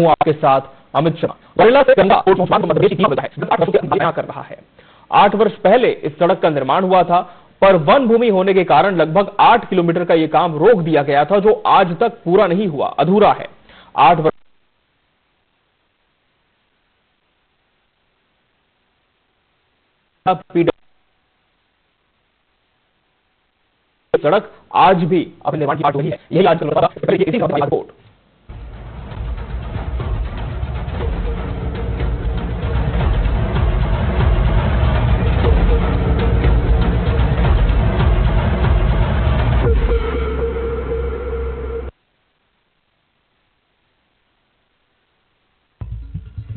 हूं आपके साथ अमित शर्मा। गौरेला से गंगा पोर्ट पहुंचना मध्य प्रदेश की कीमत है, 8 वर्षों के अंदर कर रहा है। 8 वर्ष पहले इस सड़क का निर्माण हुआ था, पर वन भूमि होने के कारण लगभग 8 किलोमीटर का यह काम रोक दिया गया था, जो आज तक पूरा नहीं हुआ, अधूरा है। 8 वर्ष सड़क आज भी अपने निर्माण की बात हो रही है। यही आज रिपोर्ट।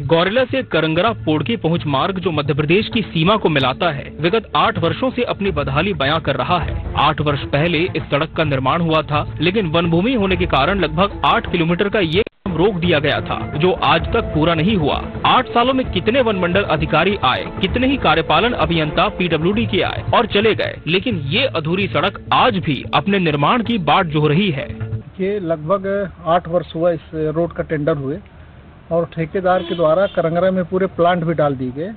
गौरेला से करंगरा पोड़की पहुंच मार्ग जो मध्य प्रदेश की सीमा को मिलाता है, विगत 8 वर्षों से अपनी बदहाली बयां कर रहा है। 8 वर्ष पहले इस सड़क का निर्माण हुआ था, लेकिन वन भूमि होने के कारण लगभग 8 किलोमीटर का ये काम रोक दिया गया था, जो आज तक पूरा नहीं हुआ। 8 सालों में कितने वन मंडल अधिकारी आए, कितने ही कार्यपालन अभियंता PWD के आए और चले गए, लेकिन ये अधूरी सड़क आज भी अपने निर्माण की बाट जोह रही है। ये लगभग 8 वर्ष हुआ इस रोड का टेंडर हुए और ठेकेदार के द्वारा करंगरा में पूरे प्लांट भी डाल दिए गए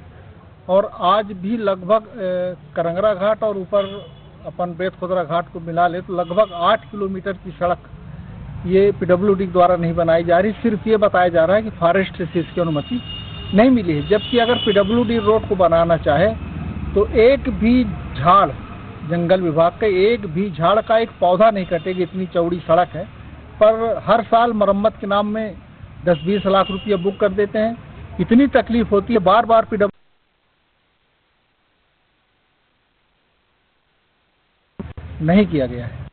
और आज भी लगभग करंगरा घाट और ऊपर अपन बेतखुदरा घाट को मिला ले तो लगभग 8 किलोमीटर की सड़क ये PWD द्वारा नहीं बनाई जा रही। सिर्फ ये बताया जा रहा है कि फॉरेस्ट से इसकी अनुमति नहीं मिली है, जबकि अगर PWD रोड को बनाना चाहे तो एक भी झाड़, जंगल विभाग का एक भी झाड़ का एक पौधा नहीं कटेगी, इतनी चौड़ी सड़क है। पर हर साल मरम्मत के नाम में 10-20 लाख रुपया बुक कर देते हैं। इतनी तकलीफ होती है, बार बार PWD नहीं किया गया है।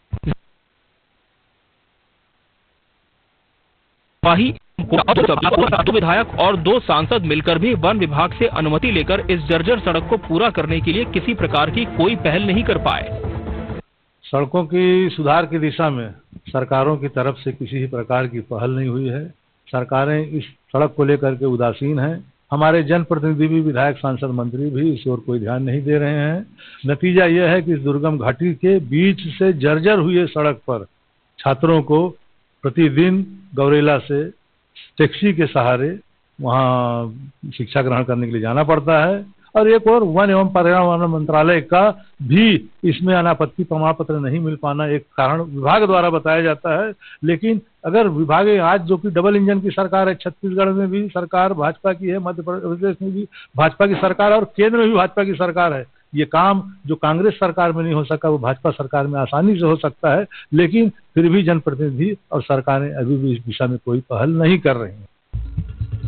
विधायक और 2 सांसद मिलकर भी वन विभाग से अनुमति लेकर इस जर्जर सड़क को पूरा करने के लिए किसी प्रकार की कोई पहल नहीं कर पाए। सड़कों की सुधार की दिशा में सरकारों की तरफ से किसी प्रकार की पहल नहीं हुई है। सरकारें इस सड़क को लेकर के उदासीन हैं। हमारे जनप्रतिनिधि भी, विधायक, सांसद, मंत्री भी इस ओर कोई ध्यान नहीं दे रहे हैं। नतीजा यह है कि इस दुर्गम घाटी के बीच से जर्जर हुए सड़क पर छात्रों को प्रतिदिन गौरेला से टैक्सी के सहारे वहाँ शिक्षा ग्रहण करने के लिए जाना पड़ता है। और एक और वन एवं पर्यावरण मंत्रालय का भी इसमें अनापत्ति प्रमाण पत्र नहीं मिल पाना एक कारण विभाग द्वारा बताया जाता है। लेकिन अगर विभाग आज जो कि डबल इंजन की सरकार है, छत्तीसगढ़ में भी सरकार भाजपा की है, मध्य प्रदेश में भी भाजपा की सरकार और केंद्र में भी भाजपा की सरकार है। ये काम जो कांग्रेस सरकार में नहीं हो सका वो भाजपा सरकार में आसानी से हो सकता है, लेकिन फिर भी जनप्रतिनिधि और सरकारें अभी भी इस दिशा में कोई पहल नहीं कर रही हैं।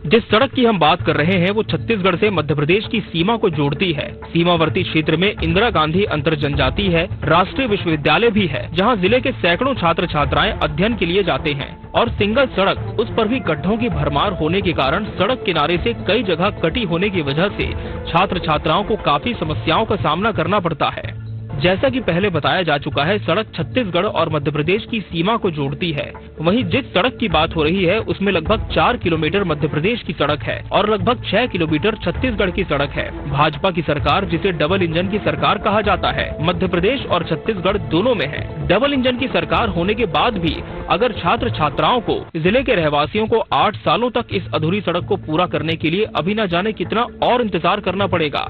जिस सड़क की हम बात कर रहे हैं वो छत्तीसगढ़ से मध्य प्रदेश की सीमा को जोड़ती है। सीमावर्ती क्षेत्र में इंदिरा गांधी अंतर जनजाति है, राष्ट्रीय विश्वविद्यालय भी है, जहां जिले के सैकड़ों छात्र छात्राएं अध्ययन के लिए जाते हैं। और सिंगल सड़क, उस पर भी गड्ढों की भरमार होने के कारण सड़क किनारे से कई जगह कटी होने की वजह से छात्र छात्राओं को काफी समस्याओं का सामना करना पड़ता है। जैसा कि पहले बताया जा चुका है, सड़क छत्तीसगढ़ और मध्य प्रदेश की सीमा को जोड़ती है। वहीं जिस सड़क की बात हो रही है उसमें लगभग 4 किलोमीटर मध्य प्रदेश की सड़क है और लगभग 6 किलोमीटर छत्तीसगढ़ की सड़क है। भाजपा की सरकार, जिसे डबल इंजन की सरकार कहा जाता है, मध्य प्रदेश और छत्तीसगढ़ दोनों में है। डबल इंजन की सरकार होने के बाद भी अगर छात्र छात्राओं को, जिले के रहवासियों को 8 सालों तक इस अधूरी सड़क को पूरा करने के लिए अभी न जाने कितना और इंतजार करना पड़ेगा।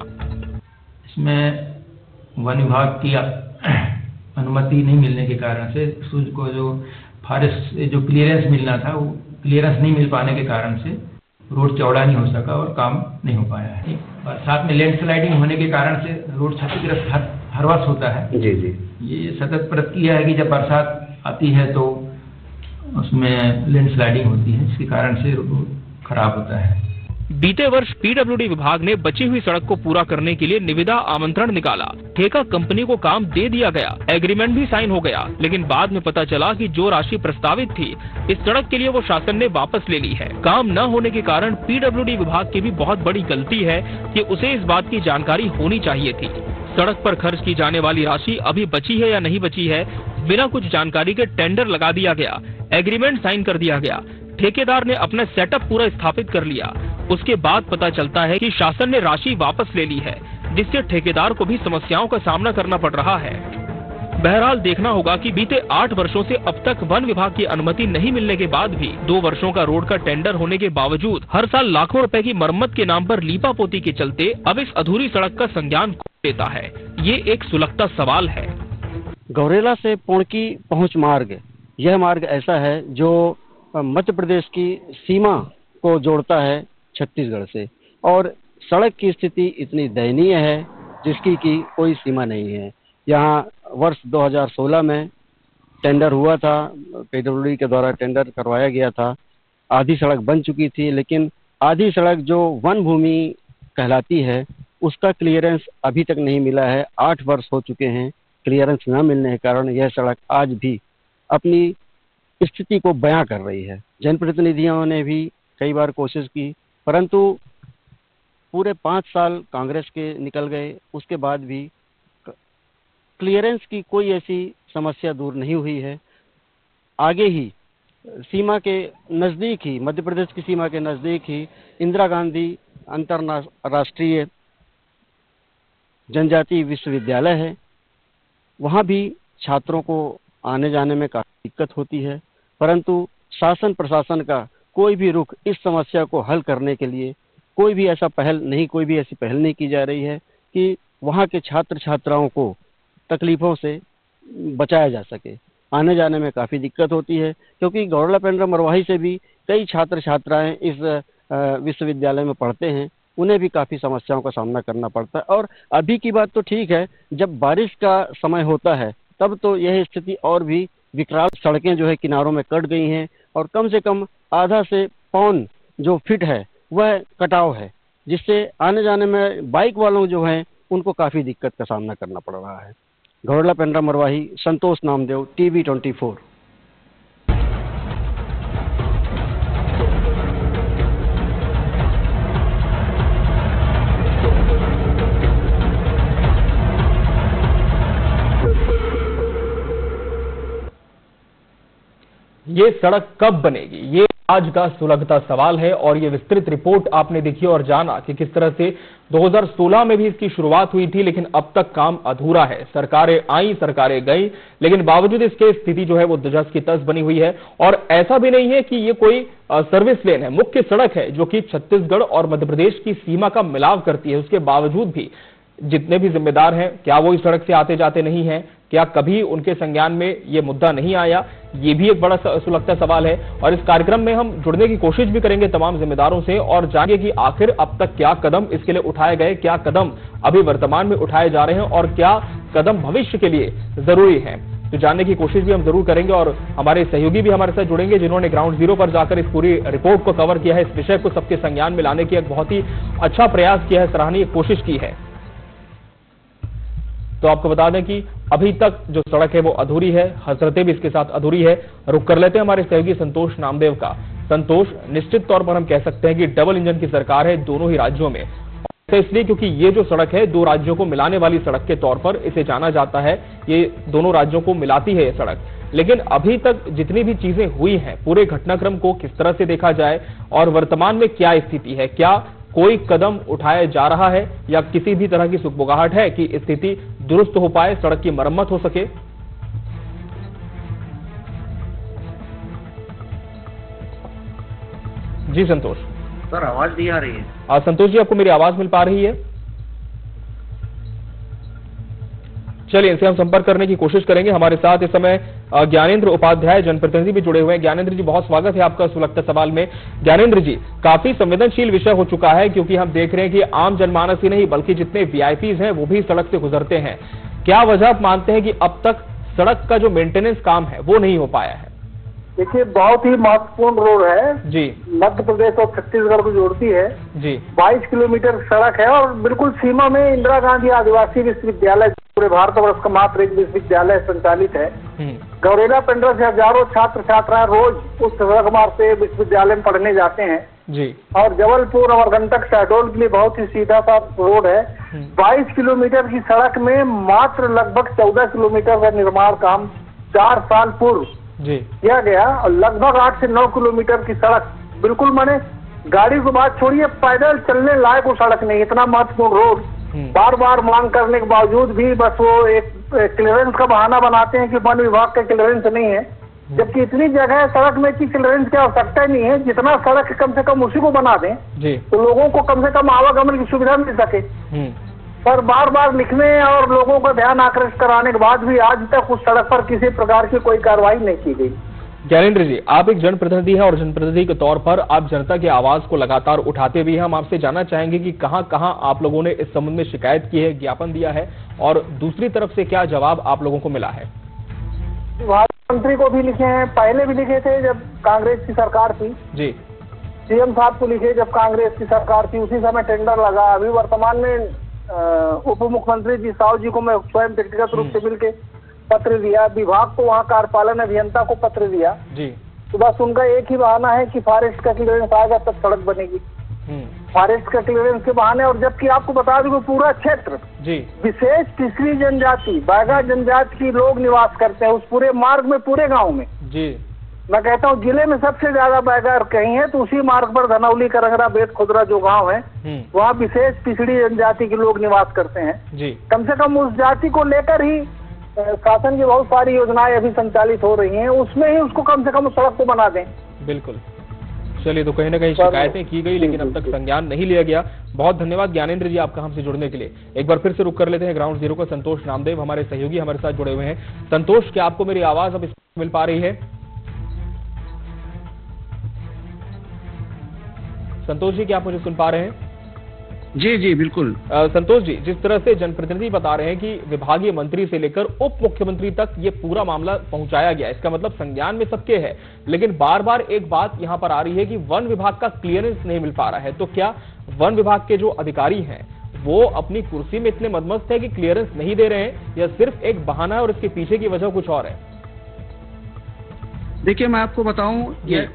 इसमें वन विभाग की अनुमति नहीं मिलने के कारण से को जो फॉरेस्ट जो क्लियरेंस मिलना था वो क्लियरेंस नहीं मिल पाने के कारण से रोड चौड़ा नहीं हो सका और काम नहीं हो पाया है। बरसात में लैंडस्लाइडिंग होने के कारण से रोड क्षतिग्रस्त हर वर्ष होता है। जी जी, ये सतत प्रतिक्रिया है कि जब बरसात आती है तो उसमें लैंडस्लाइडिंग होती है, इसके कारण से रोड खराब होता है। बीते वर्ष PWD विभाग ने बची हुई सड़क को पूरा करने के लिए निविदा आमंत्रण निकाला। ठेका कंपनी को काम दे दिया गया, एग्रीमेंट भी साइन हो गया, लेकिन बाद में पता चला कि जो राशि प्रस्तावित थी इस सड़क के लिए वो शासन ने वापस ले ली है। काम न होने के कारण PWD विभाग की भी बहुत बड़ी गलती है कि उसे इस बात की जानकारी होनी चाहिए थी। सड़क पर खर्च की जाने वाली राशि अभी बची है या नहीं बची है, बिना कुछ जानकारी के टेंडर लगा दिया गया, एग्रीमेंट साइन कर दिया गया, ठेकेदार ने अपना सेटअप पूरा स्थापित कर लिया। उसके बाद पता चलता है कि शासन ने राशि वापस ले ली है, जिससे ठेकेदार को भी समस्याओं का सामना करना पड़ रहा है। बहरहाल देखना होगा कि बीते 8 वर्षों से अब तक वन विभाग की अनुमति नहीं मिलने के बाद भी 2 वर्षों का रोड का टेंडर होने के बावजूद हर साल लाखों रुपए की मरम्मत के नाम पर लीपापोती के चलते अब इस अधूरी सड़क का संज्ञान कौन लेता है, ये एक सुलगता सवाल है। गौरेला से पोणकी पहुंच मार्ग, यह मार्ग ऐसा है जो मध्य प्रदेश की सीमा को जोड़ता है छत्तीसगढ़ से, और सड़क की स्थिति इतनी दयनीय है जिसकी की कोई सीमा नहीं है। यहाँ वर्ष 2016 में टेंडर हुआ था, पीडब्ल्यूडी के द्वारा टेंडर करवाया गया था, आधी सड़क बन चुकी थी, लेकिन आधी सड़क जो वन भूमि कहलाती है उसका क्लियरेंस अभी तक नहीं मिला है। 8 वर्ष हो चुके हैं क्लियरेंस न मिलने के कारण यह सड़क आज भी अपनी स्थिति को बयां कर रही है। जनप्रतिनिधियों ने भी कई बार कोशिश की, परंतु पूरे 5 साल कांग्रेस के निकल गए, उसके बाद भी क्लियरेंस की कोई ऐसी समस्या दूर नहीं हुई है। आगे ही सीमा के नज़दीक ही, मध्य प्रदेश की सीमा के नज़दीक ही इंदिरा गांधी अंतर्राष्ट्रीय जनजातीय विश्वविद्यालय है, वहाँ भी छात्रों को आने जाने में काफ़ी दिक्कत होती है, परंतु शासन प्रशासन का कोई भी रुख इस समस्या को हल करने के लिए कोई भी ऐसी पहल नहीं की जा रही है कि वहाँ के छात्र छात्राओं को तकलीफ़ों से बचाया जा सके। आने जाने में काफ़ी दिक्कत होती है, क्योंकि गौरेला पेंड्रा मरवाही से भी कई छात्र छात्राएं इस विश्वविद्यालय में पढ़ते हैं, उन्हें भी काफ़ी समस्याओं का सामना करना पड़ता है। और अभी की बात तो ठीक है, जब बारिश का समय होता है तब तो यह स्थिति और भी विकराल। सड़कें जो है किनारों में कट गई हैं और कम से कम आधा से पौन जो फीट है वह कटाव है, जिससे आने जाने में बाइक वालों जो हैं उनको काफ़ी दिक्कत का सामना करना पड़ रहा है। गौरेला पेंड्रा मरवाही, संतोष नामदेव, टीवी 24। ये सड़क कब बनेगी, ये आज का सुलगता सवाल है। और ये विस्तृत रिपोर्ट आपने देखी और जाना कि किस तरह से 2016 में भी इसकी शुरुआत हुई थी, लेकिन अब तक काम अधूरा है। सरकारें आई, सरकारें गई, लेकिन बावजूद इसके स्थिति जो है वो जस की तस बनी हुई है। और ऐसा भी नहीं है कि ये कोई सर्विस लेन है, मुख्य सड़क है जो कि छत्तीसगढ़ और मध्य प्रदेश की सीमा का मिलाव करती है। उसके बावजूद भी जितने भी जिम्मेदार हैं, क्या वो इस सड़क से आते जाते नहीं हैं? क्या कभी उनके संज्ञान में ये मुद्दा नहीं आया? ये भी एक बड़ा सुलगता सवाल है। और इस कार्यक्रम में हम जुड़ने की कोशिश भी करेंगे तमाम जिम्मेदारों से और जानेंगे कि आखिर अब तक क्या कदम इसके लिए उठाए गए, क्या कदम अभी वर्तमान में उठाए जा रहे हैं और क्या कदम भविष्य के लिए जरूरी है। तो जानने की कोशिश भी हम जरूर करेंगे और हमारे सहयोगी भी हमारे साथ जुड़ेंगे, जिन्होंने ग्राउंड जीरो पर जाकर इस पूरी रिपोर्ट को कवर किया है, इस विषय को सबके संज्ञान में लाने की एक बहुत ही अच्छा प्रयास किया है, सराहनीय कोशिश की है। तो आपको बता दें कि अभी तक जो सड़क है वो अधूरी है, हसरतें भी इसके साथ अधूरी है। रुक कर लेते हैं हमारे सहयोगी संतोष नामदेव का। संतोष, निश्चित तौर पर हम कह सकते हैं कि डबल इंजन की सरकार है दोनों ही राज्यों में, तो इसलिए क्योंकि ये जो सड़क है 2 राज्यों को मिलाने वाली सड़क के तौर पर इसे जाना जाता है, ये दोनों राज्यों को मिलाती है ये सड़क। लेकिन अभी तक जितनी भी चीजें हुई हैं, पूरे घटनाक्रम को किस तरह से देखा जाए और वर्तमान में क्या स्थिति है, क्या कोई कदम उठाया जा रहा है या किसी भी तरह की सुगबुगाहट है कि स्थिति दुरुस्त हो पाए, सड़क की मरम्मत हो सके? जी संतोष। सर आवाज नहीं आ रही है। संतोष जी, आपको मेरी आवाज मिल पा रही है? चलिए इनसे हम संपर्क करने की कोशिश करेंगे। हमारे साथ इस समय ज्ञानेंद्र उपाध्याय जनप्रतिनिधि भी जुड़े हुए हैं। ज्ञानेंद्र जी, बहुत स्वागत है आपका सुलगता सवाल में। ज्ञानेंद्र जी, काफी संवेदनशील विषय हो चुका है क्योंकि हम देख रहे हैं कि आम जनमानस ही नहीं बल्कि जितने वीआईपीज हैं वो भी सड़क से गुजरते हैं। क्या वजह आप मानते हैं कि अब तक सड़क का जो मेंटेनेंस काम है वो नहीं हो पाया है? देखिए, बहुत ही महत्वपूर्ण रोड है जी, मध्य प्रदेश और छत्तीसगढ़ को जोड़ती है जी। 22 किलोमीटर सड़क है और बिल्कुल सीमा में इंदिरा गांधी आदिवासी विश्वविद्यालय पूरे भारतवर्ष का मात्र एक विश्वविद्यालय संचालित है। गौरेला पेंड्रा से हजारों छात्र छात्राएं रोज उस सड़क मार्ग से विश्वविद्यालय में पढ़ने जाते हैं जी। और जबलपुर और अमरकंटक शहडोल के लिए बहुत ही सीधा सा रोड है। 22 किलोमीटर की सड़क में मात्र लगभग 14 किलोमीटर का निर्माण काम 4 साल पूर्व जी किया गया और लगभग 8 से 9 किलोमीटर की सड़क बिल्कुल माने गाड़ी को बात छोड़िए, पैदल चलने लायक वो सड़क नहीं। इतना महत्वपूर्ण रोड बार बार मांग करने के बावजूद भी बस वो एक क्लियरेंस का बहाना बनाते हैं कि वन विभाग का क्लियरेंस नहीं है, जबकि इतनी जगह है सड़क में कि क्लियरेंस की आवश्यकता ही नहीं है। जितना सड़क कम से कम उसी को बना दें जी। तो लोगों को कम से कम आवागमन की सुविधा मिल सके। पर बार बार लिखने और लोगों का ध्यान आकर्षित कराने के बाद भी आज तक उस सड़क पर किसी प्रकार की कोई कार्रवाई नहीं की गई। ज्ञानेंद्र जी, आप एक जनप्रतिनिधि हैं और जनप्रतिनिधि के तौर पर आप जनता की आवाज को लगातार उठाते भी हैं। हम आपसे जानना चाहेंगे कि कहां-कहां आप लोगों ने इस संबंध में शिकायत की है, ज्ञापन दिया है, और दूसरी तरफ से क्या जवाब आप लोगों को मिला है? मंत्री को भी लिखे हैं, पहले भी लिखे थे जब कांग्रेस की सरकार थी जी। सीएम साहब को लिखे जब कांग्रेस की सरकार थी, उसी समय टेंडर लगा। अभी वर्तमान में उप मुख्यमंत्री जी साहू जी को मैं स्वयं व्यक्तिगत रूप से मिलके पत्र दिया, विभाग को वहाँ कार्यपालन अभियंता को पत्र दिया जी। तो बस उनका एक ही बहाना है कि फॉरेस्ट का क्लियरेंस आएगा तब सड़क बनेगी। फॉरेस्ट का क्लियरेंस के बहाने, और जबकि आपको बता दूं पूरा क्षेत्र जी विशेष तीसरी जनजाति बैगा जनजाति की लोग निवास करते हैं उस पूरे मार्ग में, पूरे गांव में जी। मैं कहता हूँ जिले में सबसे ज्यादा बैगा कहीं है तो उसी मार्ग पर धनौली, करंगरा, बेत खुदरा जो गांव है वहाँ विशेष पिछड़ी जनजाति के लोग निवास करते हैं जी। कम से कम उस जाति को लेकर ही शासन की बहुत सारी योजनाएं अभी संचालित हो रही हैं, उसमें ही उसको कम से कम सड़क को बना दें। बिल्कुल। चलिए, तो कहीं ना कहीं शिकायतें की गई लेकिन अब तक संज्ञान नहीं लिया गया। बहुत धन्यवाद ज्ञानेंद्र जी आपका हमसे जुड़ने के लिए। एक बार फिर से रुक कर लेते हैं ग्राउंड जीरो का संतोष नामदेव, हमारे सहयोगी हमारे साथ जुड़े हुए हैं। संतोष, क्या आपको मेरी आवाज अब मिल पा रही है? संतोष जी, क्या आप मुझे सुन पा रहे हैं? जी जी बिल्कुल। संतोष जी, जिस तरह से जनप्रतिनिधि बता रहे हैं कि विभागीय मंत्री से लेकर उप मुख्यमंत्री तक ये पूरा मामला पहुंचाया गया, इसका मतलब संज्ञान में सबके है, लेकिन बार बार एक बात यहां पर आ रही है कि वन विभाग का क्लियरेंस नहीं मिल पा रहा है। तो क्या वन विभाग के जो अधिकारी हैं वो अपनी कुर्सी में इतने मदमस्त है कि क्लियरेंस नहीं दे रहे हैं, या सिर्फ एक बहाना है और इसके पीछे की वजह कुछ और है? देखिए, मैं आपको बताऊं, ये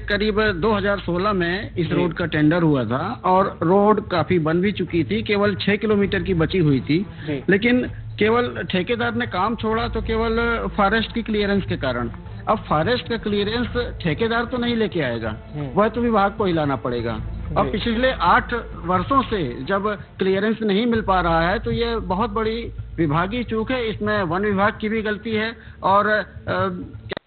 करीब 2016 में इस रोड का टेंडर हुआ था और रोड काफी बन भी चुकी थी, केवल 6 किलोमीटर की बची हुई थी, लेकिन केवल ठेकेदार ने काम छोड़ा तो केवल फॉरेस्ट की क्लियरेंस के कारण। अब फॉरेस्ट का क्लियरेंस ठेकेदार तो नहीं लेके आएगा, वह तो विभाग को ही लाना पड़ेगा। अब पिछले 8 वर्षों से जब क्लियरेंस नहीं मिल पा रहा है तो ये बहुत बड़ी विभागीय चूक है। इसमें वन विभाग की भी गलती है और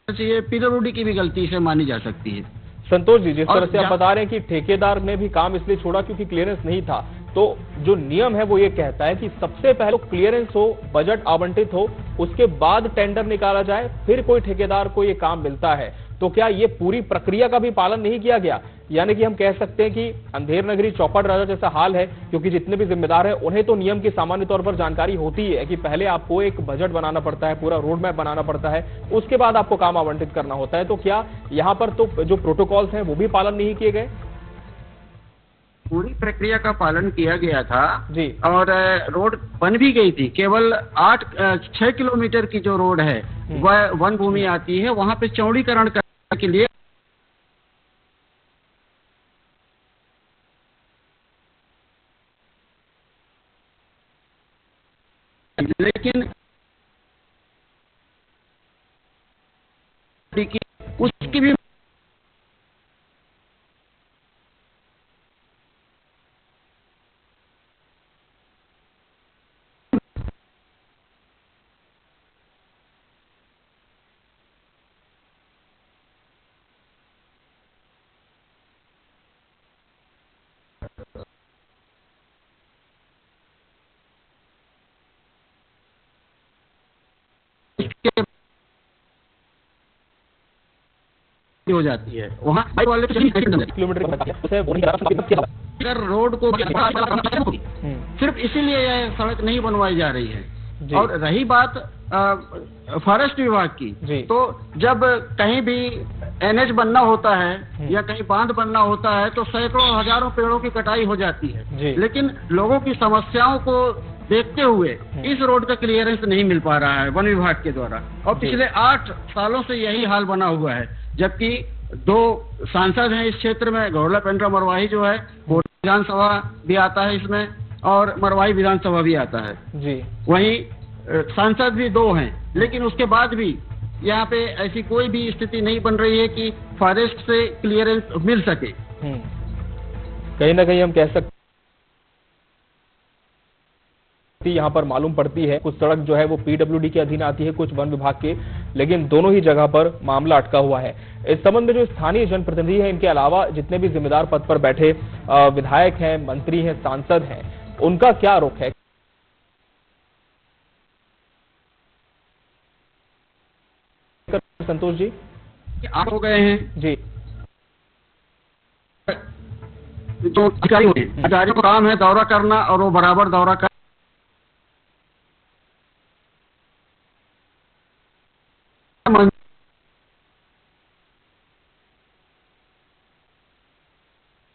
ये पीडब्ल्यूडी की भी गलती से मानी जा सकती है। संतोष जी, जिस तरह से आप बता रहे हैं कि ठेकेदार ने भी काम इसलिए छोड़ा क्योंकि क्लियरेंस नहीं था, तो जो नियम है वो ये कहता है कि सबसे पहले क्लियरेंस हो, बजट आवंटित हो, उसके बाद टेंडर निकाला जाए, फिर कोई ठेकेदार को ये काम मिलता है। तो क्या ये पूरी प्रक्रिया का भी पालन नहीं किया गया? यानी कि हम कह सकते हैं कि अंधेर नगरी चौपड़ राजा जैसा हाल है, क्योंकि जितने भी जिम्मेदार हैं उन्हें तो नियम की सामान्य तौर पर जानकारी होती है कि पहले आपको एक बजट बनाना पड़ता है, पूरा रोड मैप बनाना पड़ता है, उसके बाद आपको काम आवंटित करना होता है। तो क्या यहाँ पर तो जो प्रोटोकॉल्स हैं वो भी पालन नहीं किए गए? पूरी प्रक्रिया का पालन किया गया था जी, और रोड बन भी गई थी। केवल 6 किलोमीटर की जो रोड है वह वन भूमि आती है, वहां पे चौड़ीकरण करने के लिए लेकिन उसकी भी हो जाती है वहाँ वाले किलोमीटर अगर रोड को सिर्फ इसीलिए यह सड़क नहीं बनवाई जा रही है। और रही बात फॉरेस्ट विभाग की, तो जब कहीं भी एनएच बनना होता है या कहीं बांध बनना होता है तो सैकड़ों हजारों पेड़ों की कटाई हो जाती है, लेकिन लोगों की समस्याओं को देखते हुए इस रोड का क्लियरेंस नहीं मिल पा रहा है वन विभाग के द्वारा। और पिछले 8 सालों से यही हाल बना हुआ है, जबकि 2 सांसद हैं इस क्षेत्र में, गौरला पेंड्रा मरवाही जो है, विधानसभा भी आता है इसमें और मरवाही विधानसभा भी आता है जी। वहीं सांसद भी 2 हैं, लेकिन उसके बाद भी यहाँ पे ऐसी कोई भी स्थिति नहीं बन रही है कि फॉरेस्ट से क्लियरेंस मिल सके। कहीं ना कहीं हम कह सकते यहाँ पर मालूम पड़ती है। कुछ सड़क जो है वो पीडब्ल्यूडी के अधीन आती है, कुछ वन विभाग के, लेकिन दोनों ही जगह पर मामला अटका हुआ है। इस संबंध में जो स्थानीय जनप्रतिनिधि हैं, इनके अलावा जितने भी जिम्मेदार पद पर बैठे विधायक हैं, मंत्री हैं, सांसद हैं, उनका क्या रुख है? संतोष जी, आप हो गए हैं जी, जो अधिकारियों का काम है दौरा करना, और वो बराबर दौरा कर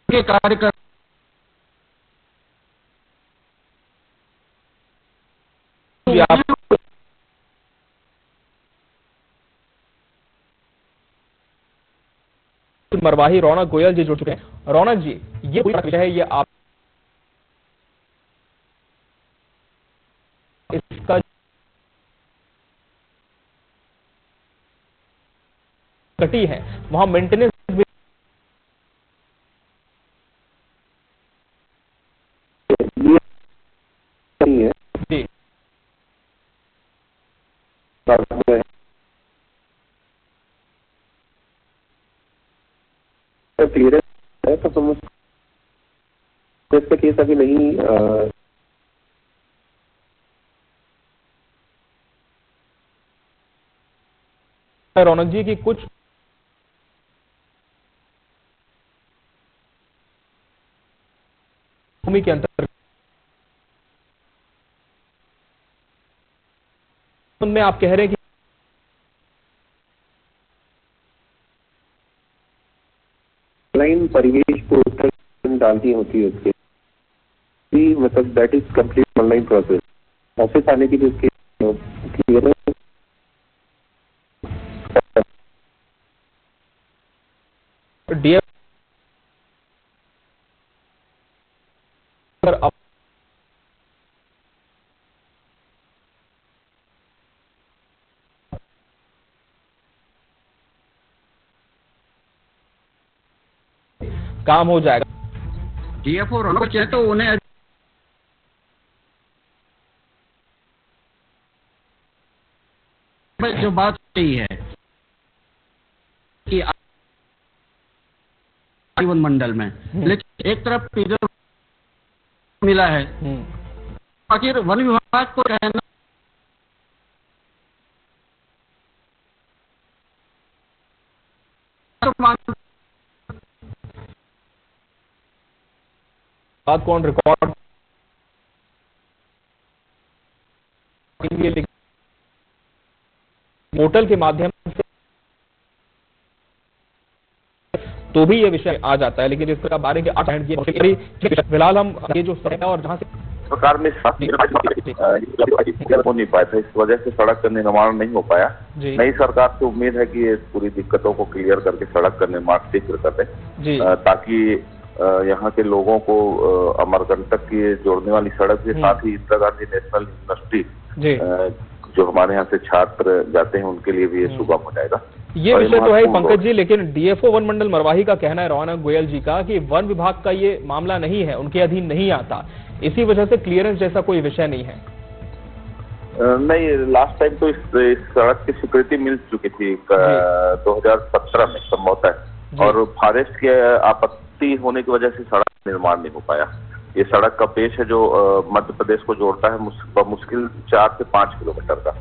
के कार्य कर मरवाही रौनक गोयल जी जुड़ चुके हैं। रौनक जी, ये विषय है, ये आप इसका कटी है, वहां मेंटेनेंस है जी क्लियर है, तो समझ केस अभी नहीं रौनक जी की कुछ भूमि के अंतर्गत में आप कह रहे हैं कि लाइन परिवेश को डालनी होती है उसके, मतलब that is complete online process. Office आने की भी उसकी क्लियर है। डीएफ काम हो जाएगा। डीएफओ रौनक चाहे तो उन्हें जो बात सही है कि वन मंडल में, लेकिन एक तरफ पीडब्ल्यूडी मिला है, आखिर वन विभाग को कहना बात कौन रिकॉर्ड पोर्टल के माध्यम से तो भी ये विषय आ जाता है, लेकिन इसका बारे में फिलहाल हम ये जो सड़क है और जहां से सरकार ने हो नहीं पाया था, इस वजह से सड़क का निर्माण नहीं हो पाया। नई सरकार से उम्मीद है कि ये पूरी दिक्कतों को क्लियर करके सड़क का निर्माण शीघ्र कर दें, ताकि यहाँ के लोगों को अमरकंटक की जोड़ने वाली सड़क के साथ ही इंदिरा गांधी नेशनल यूनिवर्सिटी जो हमारे यहाँ से छात्र जाते हैं उनके लिए भी ये सुगम हो जाएगा। ये विषय तो है पंकज जी, लेकिन डीएफओ वन मंडल मरवाही का कहना है, रौनक गोयल जी का, कि वन विभाग का ये मामला नहीं है, उनके अधीन नहीं आता, इसी वजह से क्लियरेंस जैसा कोई विषय नहीं है। नहीं, लास्ट टाइम तो इस सड़क की स्वीकृति मिल चुकी थी 2017 में संभवतः, और फॉरेस्ट की आपत्ति होने की वजह से सड़क निर्माण नहीं हो पाया। ये सड़क का पेश है जो मध्य प्रदेश को जोड़ता है मुश्किल 4 से 5 किलोमीटर का।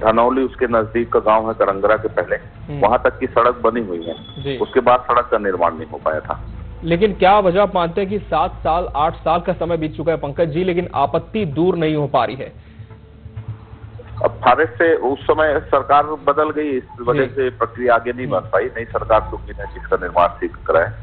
धनौली उसके नजदीक का गांव है, करंगरा के पहले वहां तक की सड़क बनी हुई है, उसके बाद सड़क का निर्माण नहीं हो पाया था। लेकिन क्या वजह आप मानते हैं कि 7 साल 8 साल का समय बीत चुका है पंकज जी, लेकिन आपत्ति दूर नहीं हो पा रही है? अब फॉरेस्ट से उस समय सरकार बदल गई, इस वजह से प्रक्रिया आगे नहीं बढ़ पाई। नई सरकार से उम्मीद है कि इसका निर्माण शीघ्र कराए।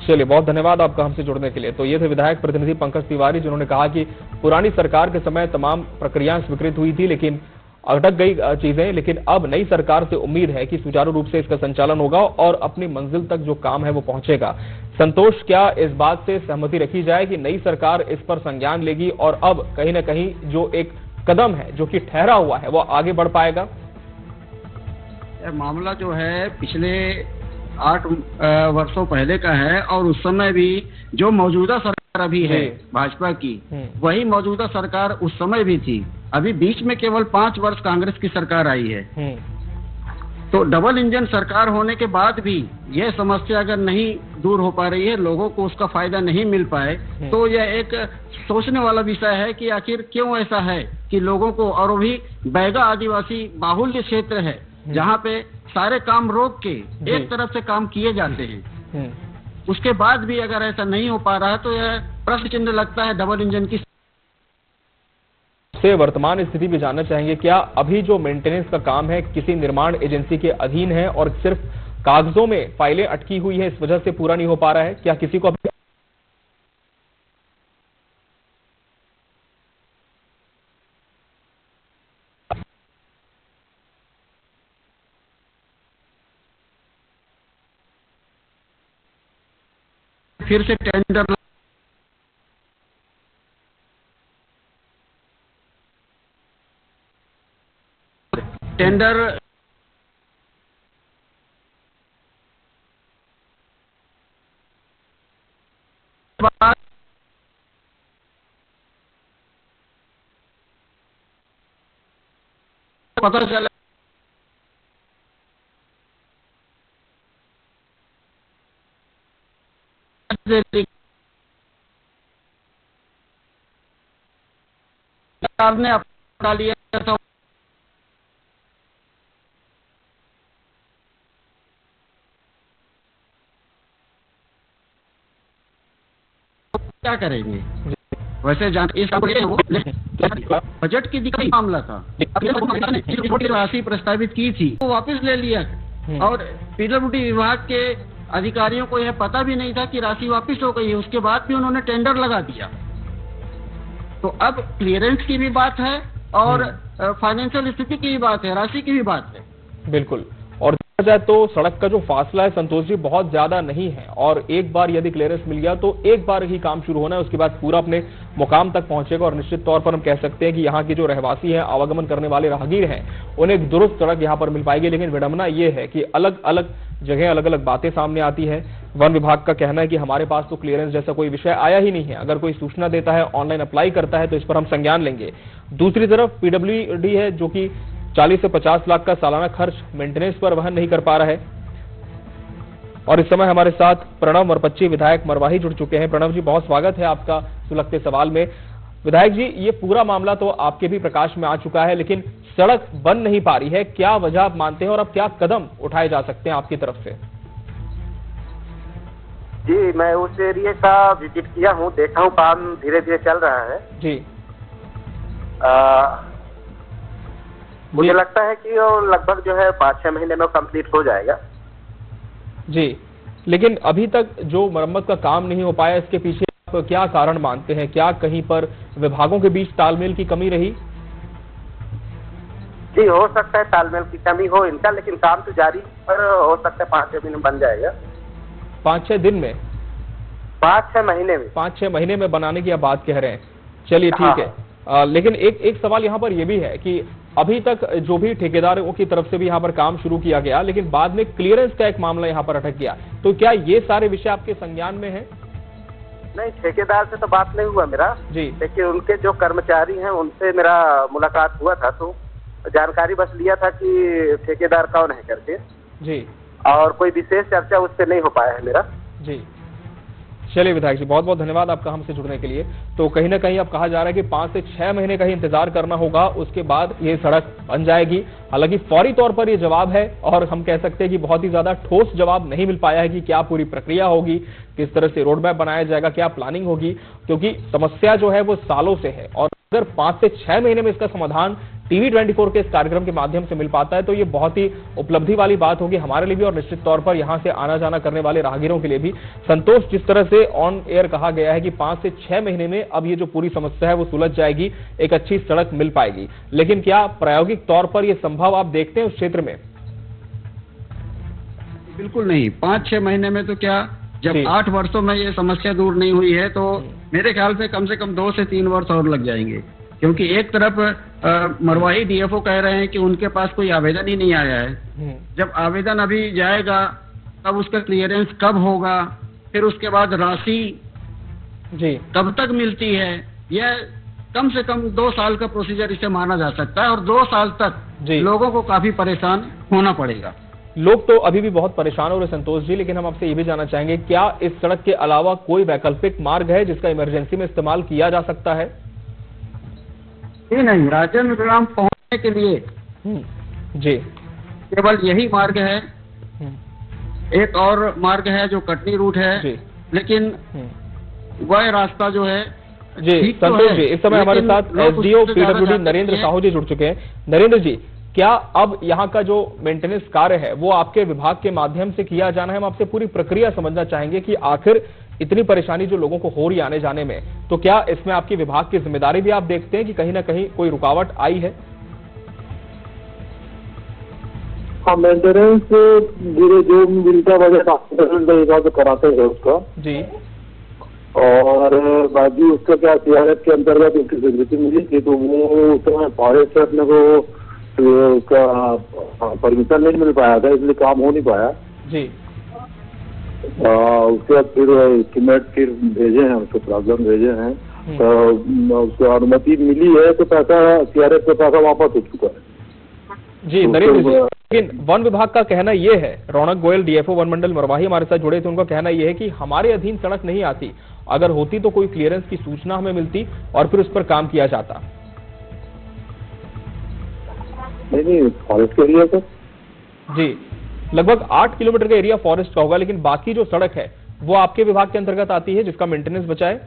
चलिए, बहुत धन्यवाद आपका हमसे जुड़ने के लिए। तो ये थे विधायक प्रतिनिधि पंकज तिवारी, जिन्होंने कहा कि पुरानी सरकार के समय तमाम प्रक्रियाएं स्वीकृत हुई थी, लेकिन अटक गई चीजें, लेकिन अब नई सरकार से उम्मीद है कि सुचारू रूप से इसका संचालन होगा और अपनी मंजिल तक जो काम है वो पहुंचेगा। संतोष, क्या इस बात से सहमति रखी जाए कि नई सरकार इस पर संज्ञान लेगी और अब कहीं ना कहीं जो एक कदम है जो कि ठहरा हुआ है वो आगे बढ़ पाएगा? मामला जो है पिछले 8 वर्षों पहले का है, और उस समय भी जो मौजूदा सरकार अभी है भाजपा की, वही मौजूदा सरकार उस समय भी थी। अभी बीच में केवल 5 वर्ष कांग्रेस की सरकार आई है। तो डबल इंजन सरकार होने के बाद भी यह समस्या अगर नहीं दूर हो पा रही है, लोगों को उसका फायदा नहीं मिल पाए, तो यह एक सोचने वाला विषय है कि आखिर क्यों ऐसा है कि लोगों को, और वो भी बैगा आदिवासी बाहुल्य क्षेत्र है जहाँ पे सारे काम रोक के एक तरफ से काम किए जाते हैं, उसके बाद भी अगर ऐसा नहीं हो पा रहा है तो यह प्रश्न चिन्ह लगता है डबल इंजन की। से वर्तमान स्थिति भी जानना चाहेंगे, क्या अभी जो मेंटेनेंस का काम है किसी निर्माण एजेंसी के अधीन है और सिर्फ कागजों में फाइलें अटकी हुई है, इस वजह से पूरा नहीं हो पा रहा है? क्या किसी को अभी फिर से टेंडर पता चला ने अपना लिया था, क्या करेंगे? वैसे जान इस बजट की दिक्कत मामला था, राशि प्रस्तावित की थी वो वापस ले लिया और पीडब्ल्यूडी विभाग के अधिकारियों को यह पता भी नहीं था कि राशि वापस हो गई है। उसके बाद भी उन्होंने टेंडर लगा दिया। तो अब क्लियरेंस की भी बात है और फाइनेंशियल स्थिति की भी बात है, राशि की भी बात है। बिल्कुल। और देखा जाए तो सड़क का जो फासला है संतोष जी बहुत ज्यादा नहीं है, और एक बार यदि क्लियरेंस मिल गया तो एक बार ही काम शुरू होना है, उसके बाद पूरा अपने मुकाम तक पहुंचेगा। और निश्चित तौर पर हम कह सकते हैं कि यहाँ के जो रहवासी हैं, आवागमन करने वाले राहगीर हैं, उन्हें एक दुरुस्त सड़क यहाँ पर मिल पाएगी। लेकिन विडंबना ये है कि अलग अलग जगह अलग अलग बातें सामने आती है। वन विभाग का कहना है कि हमारे पास तो क्लियरेंस जैसा कोई विषय आया ही नहीं है, अगर कोई सूचना देता है, ऑनलाइन अप्लाई करता है तो इस पर हम संज्ञान लेंगे। दूसरी तरफ पीडब्ल्यूडी है जो कि 40 से 50 लाख का सालाना खर्च मेंटेनेंस पर वहन नहीं कर पा रहा है। और इस समय हमारे साथ प्रणव मरपच्ची विधायक मरवाही जुड़ चुके हैं। प्रणव जी, बहुत स्वागत है आपका सुलगते सवाल में। विधायक जी, ये पूरा मामला तो आपके भी प्रकाश में आ चुका है, लेकिन सड़क बन नहीं पा रही है, क्या वजह आप मानते हैं और अब क्या कदम उठाए जा सकते हैं आपकी तरफ से? जी, मैं उस एरिया का विजिट किया हूँ, देखा हूँ, काम धीरे धीरे चल रहा है जी। मुझे लगता है कि वो लगभग जो है 5-6 महीने में कंप्लीट हो जाएगा जी। लेकिन अभी तक जो मरम्मत का काम नहीं हो पाया, इसके पीछे आप क्या कारण मानते हैं? क्या कहीं पर विभागों के बीच तालमेल की कमी रही? जी, हो सकता है तालमेल की कमी हो इनका, लेकिन काम तो जारी पर हो सकता है 5-6 दिन में बन जाएगा। 5-6 दिन में? 5-6 महीने में। 5-6 महीने में बनाने की आप बात कह रहे हैं। चलिए ठीक है। लेकिन एक सवाल यहाँ पर यह भी है कि अभी तक जो भी ठेकेदारों की तरफ से भी यहाँ पर काम शुरू किया गया, लेकिन बाद में क्लियरेंस का एक मामला यहाँ पर अटक गया, तो क्या ये सारे विषय आपके संज्ञान में है? नहीं, ठेकेदार से तो बात नहीं हुआ मेरा जी, लेकिन उनके जो कर्मचारी हैं उनसे मेरा मुलाकात हुआ था, तो जानकारी बस लिया था कि ठेकेदार कौन है करके जी, और कोई विशेष चर्चा उस पर नहीं हो पाया है मेरा जी। चलिए विधायक जी, बहुत बहुत धन्यवाद आपका हमसे जुड़ने के लिए। तो कहीं ना कहीं अब कहा जा रहा है कि 5 से 6 महीने का ही इंतजार करना होगा, उसके बाद ये सड़क बन जाएगी। हालांकि फौरी तौर पर ये जवाब है और हम कह सकते हैं कि बहुत ही ज्यादा ठोस जवाब नहीं मिल पाया है कि क्या पूरी प्रक्रिया होगी, किस तरह से रोड मैप बनाया जाएगा, क्या प्लानिंग होगी, क्योंकि समस्या जो है वो सालों से है। और अगर 5 से 6 महीने में इसका समाधान टीवी 24 के इस कार्यक्रम के माध्यम से मिल पाता है तो ये बहुत ही उपलब्धि वाली बात होगी हमारे लिए भी, और निश्चित तौर पर यहाँ से आना जाना करने वाले राहगीरों के लिए भी। संतोष, जिस तरह से ऑन एयर कहा गया है कि 5 से 6 महीने में अब ये जो पूरी समस्या है वो सुलझ जाएगी, एक अच्छी सड़क मिल पाएगी, लेकिन क्या प्रायोगिक तौर पर ये संभव आप देखते हैं उस क्षेत्र में? बिल्कुल नहीं। 5-6 महीने में तो क्या, जब 8 वर्षों में ये समस्या दूर नहीं हुई है तो मेरे ख्याल से कम 2 से 3 वर्ष और लग जाएंगे। क्योंकि एक तरफ मरवाही डीएफओ कह रहे हैं कि उनके पास कोई आवेदन ही नहीं आया है। जब आवेदन अभी जाएगा तब उसका क्लियरेंस कब होगा, फिर उसके बाद राशि जी कब तक मिलती है, यह कम से कम 2 साल का प्रोसीजर इसे माना जा सकता है और 2 साल तक लोगों को काफी परेशान होना पड़ेगा। लोग तो अभी भी बहुत परेशान हो रहे संतोष जी, लेकिन हम आपसे ये भी जानना चाहेंगे क्या इस सड़क के अलावा कोई वैकल्पिक मार्ग है जिसका इमरजेंसी में इस्तेमाल किया जा सकता है? नहीं, राजेंद्र ग्राम पहुंचने के लिए जी केवल यही मार्ग है। एक और मार्ग है जो कटनी रूट है, लेकिन वह रास्ता जो है जी संतोष जी, इस समय हमारे साथ एसडीओ पीडब्ल्यूडी नरेंद्र साहू जी जुड़ चुके हैं। नरेंद्र जी, क्या अब यहाँ का जो मेंटेनेंस कार्य है वो आपके विभाग के माध्यम से किया जाना है? हम आपसे पूरी प्रक्रिया समझना चाहेंगे कि आखिर इतनी परेशानी जो लोगों को हो रही आने जाने में, तो क्या इसमें आपकी विभाग की जिम्मेदारी भी आप देखते हैं कि कहीं ना कहीं कोई रुकावट आई है? हाँ, मेंटेनेंस जो मिलता बजट कराते हैं उसका जी, और बाकी उसका क्या सीआरएफ के अंतर्गत उसकी स्वीकृति मिली थी, तो वो उस समय फॉरेस्ट से अपने को उसका परमिशन नहीं मिल पाया था, इसलिए काम हो नहीं पाया जी। उसके बाद फिर एस्टीमेट फिर भेजे हैं, उसको प्रॉब्लम भेजे हैं, तो उसको अनुमति मिली है, तो पैसा सीआरएफ का पैसा वापस हो चुका है जी। नरेंद्र जी, लेकिन वन विभाग का कहना ये है, रौनक गोयल डीएफओ वन मंडल मरवाही हमारे साथ जुड़े थे, उनका कहना ये है कि हमारे अधीन सड़क नहीं आती, अगर होती तो कोई क्लियरेंस की सूचना हमें मिलती और फिर उस पर काम किया जाता। नहीं, फॉरेस्ट का एरिया तो जी लगभग 8 किलोमीटर का एरिया फॉरेस्ट का होगा, लेकिन बाकी जो सड़क है वो आपके विभाग के अंतर्गत आती है जिसका मेंटेनेंस बचा है?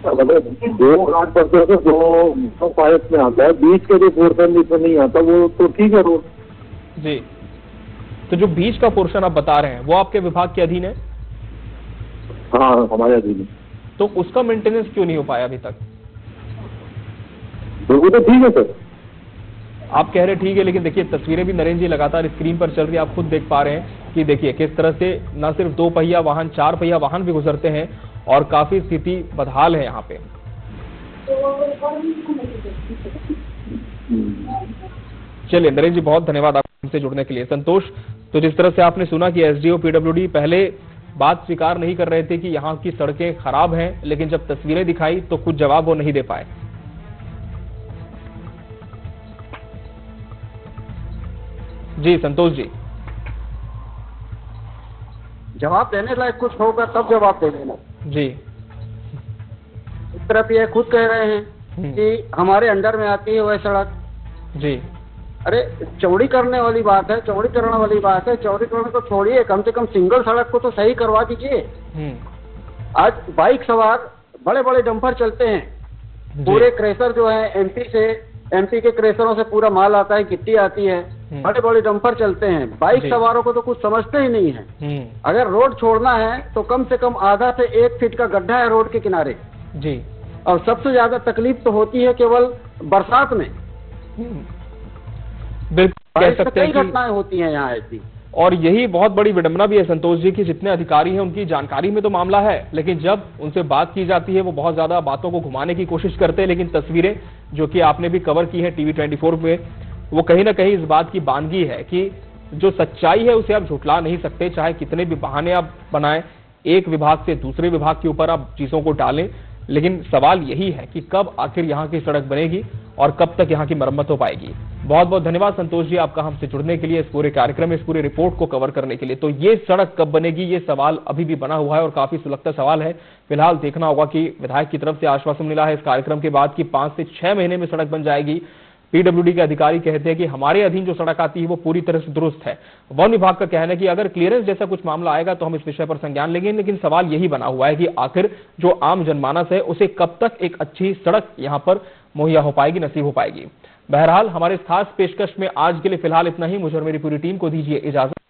मतलब 2-8% दो फॉरेस्ट में आता है, बीच का जो पोर्शन जिसमें नहीं आता वो तो ठीक है रोड जी। तो जो बीच का पोर्शन आप बता रहे हैं वो आपके विभाग के अधीन है? हाँ, हमारे अधीन है। तो उसका मेंटेनेंस क्यों नहीं हो पाया अभी तक? वो तो ठीक है सर, आप कह रहे ठीक है, लेकिन देखिए तस्वीरें भी नरेंद्र जी लगातार स्क्रीन पर चल रही है, आप खुद देख पा रहे हैं कि देखिए किस तरह से न सिर्फ 2 पहिया वाहन, 4 पहिया वाहन भी गुजरते हैं और काफी स्थिति बदहाल है यहाँ पे। चलिए नरेंद्र जी, बहुत धन्यवाद आपसे हमसे जुड़ने के लिए। संतोष, तो जिस तरह से आपने सुना कि एसडीओ पीडब्ल्यूडी पहले बात स्वीकार नहीं कर रहे थे कि यहाँ की सड़कें खराब हैं, लेकिन जब तस्वीरें दिखाई तो कुछ जवाब वो नहीं दे पाए। जी संतोष जी, जवाब देने लायक कुछ होगा तब जवाब दे देना जी। इस तरफ ये खुद कह रहे हैं कि हमारे अंडर में आती है वह सड़क जी। अरे चौड़ी करने वाली बात है, चौड़ीकरण वाली बात है, चौड़ीकरण को छोड़िए, कम से कम सिंगल सड़क को तो सही करवा दीजिए। आज बाइक सवार बड़े बड़े डंपर चलते हैं, पूरे क्रेशर जो है एमपी के क्रेशरों से पूरा माल आता है, गिट्टी आती है, बड़े बड़े डंपर चलते हैं, बाइक सवारों को तो कुछ समझते ही नहीं है। अगर रोड छोड़ना है तो कम से कम आधा से 1 फीट का गड्ढा है रोड के किनारे जी। और सबसे ज्यादा तकलीफ तो होती है केवल बरसात में। बिल्कुल कह सकते हैं कई घटनाएं होती हैं यहाँ ऐसी, और यही बहुत बड़ी विडंबना भी है संतोष जी कि जितने अधिकारी हैं उनकी जानकारी में तो मामला है, लेकिन जब उनसे बात की जाती है वो बहुत ज्यादा बातों को घुमाने की कोशिश करते हैं। लेकिन तस्वीरें जो कि आपने भी कवर की है टीवी 24 में, वो कहीं ना कहीं इस बात की बानगी है कि जो सच्चाई है उसे आप झुठला नहीं सकते, चाहे कितने भी बहाने आप बनाएं, एक विभाग से दूसरे विभाग के ऊपर आप चीजों को डालें, लेकिन सवाल यही है कि कब आखिर यहाँ की सड़क बनेगी और कब तक यहाँ की मरम्मत हो पाएगी। बहुत बहुत धन्यवाद संतोष जी आपका हमसे जुड़ने के लिए, इस पूरे कार्यक्रम में, इस पूरे रिपोर्ट को कवर करने के लिए। तो ये सड़क कब बनेगी, ये सवाल अभी भी बना हुआ है और काफी सुलगता सवाल है। फिलहाल देखना होगा कि विधायक की तरफ से आश्वासन मिला है इस कार्यक्रम के बाद कि 5 से 6 महीने में सड़क बन जाएगी। पीडब्ल्यूडी के अधिकारी कहते हैं कि हमारे अधीन जो सड़क आती है वो पूरी तरह से दुरुस्त है। वन विभाग का कहना है कि अगर क्लियरेंस जैसा कुछ मामला आएगा तो हम इस विषय पर संज्ञान लेंगे, लेकिन सवाल यही बना हुआ है कि आखिर जो आम जनमानस है उसे कब तक एक अच्छी सड़क यहां पर मुहैया हो पाएगी, नसीब हो पाएगी। बहरहाल हमारे खास पेशकश में आज के लिए फिलहाल इतना ही। मुझे और मेरी पूरी टीम को दीजिए इजाजत।